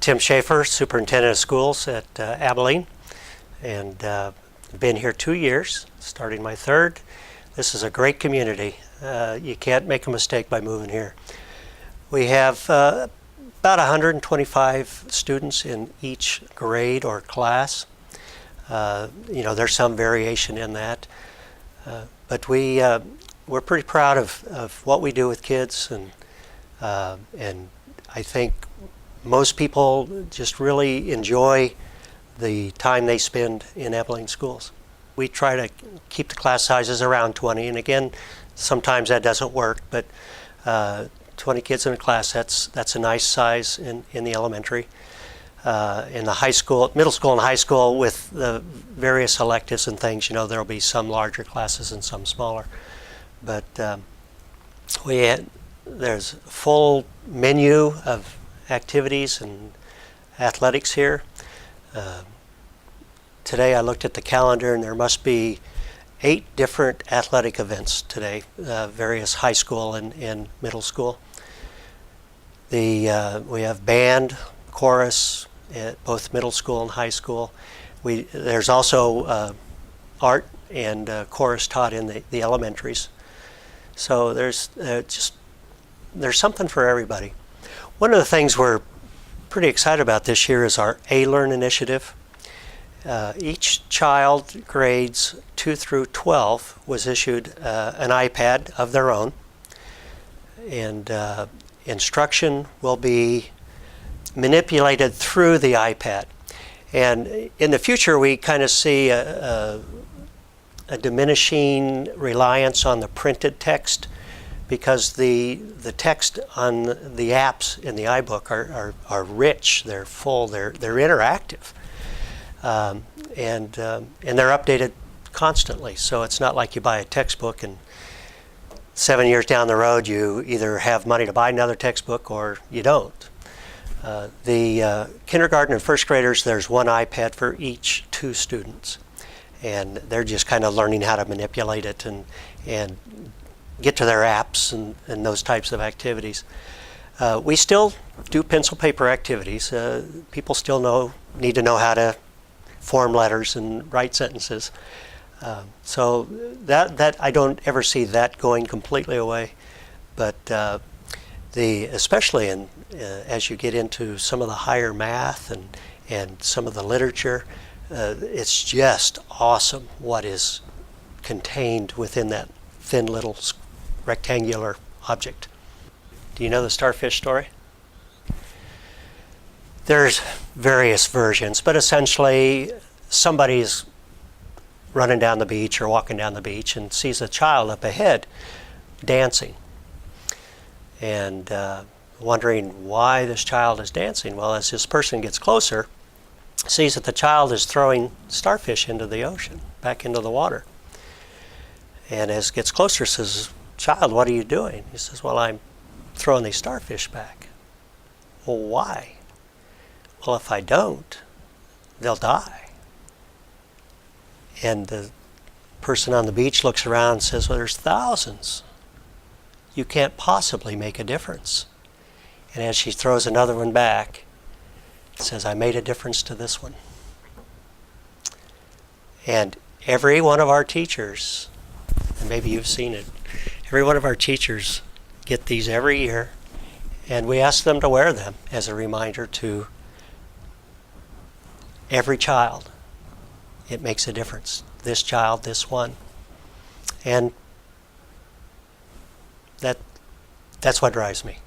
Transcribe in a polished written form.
Tim Schaefer, Superintendent of Schools at Abilene, and been here 2 years, starting my third. This is a great community. You can't make a mistake by moving here. We have about 125 students in each grade or class. There's some variation in that, but we're pretty proud of what we do with kids, and I think most people just really enjoy the time they spend in Abilene schools. We try to keep the class sizes around 20, and again, sometimes that doesn't work, but 20 kids in a class, that's a nice size in the elementary. In the high school, middle school and high school, with the various electives and things, there'll be some larger classes and some smaller. But there's a full menu of activities and athletics here. Today I looked at the calendar and there must be 8 different athletic events today, various high school and middle school. We have band, chorus at both middle school and high school. There's also art and chorus taught in the elementaries. So there's something for everybody. One of the things we're pretty excited about this year is our A-Learn initiative. Each child, grades 2 through 12, was issued an iPad of their own, and instruction will be manipulated through the iPad. And in the future, we kind of see a diminishing reliance on the printed text, because the text on the apps in the iBook are rich, they're full, they're interactive, and they're updated constantly. So it's not like you buy a textbook and 7 years down the road you either have money to buy another textbook or you don't. The kindergarten and first graders, there's one iPad for each 2 students, and they're just kind of learning how to manipulate it and get to their apps and those types of activities. We still do pencil paper activities. People still need to know how to form letters and write sentences. So that I don't ever see that going completely away. But especially as you get into some of the higher math and some of the literature, it's just awesome what is contained within that thin little rectangular object. Do you know the starfish story? There's various versions, but essentially somebody's running down the beach or walking down the beach and sees a child up ahead dancing, and wondering why this child is dancing. Well, as this person gets closer, sees that the child is throwing starfish into the ocean, back into the water. And as it gets closer, says, "Child, what are you doing?" He says, "Well, I'm throwing these starfish back." "Well, why?" "Well, if I don't, they'll die." And the person on the beach looks around and says, "Well, there's thousands. You can't possibly make a difference." And as she throws another one back, it says, "I made a difference to this one." And every one of our teachers, and maybe you've seen it, every one of our teachers get these every year, and we ask them to wear them as a reminder to every child. It makes a difference. This child, this one. And that's what drives me.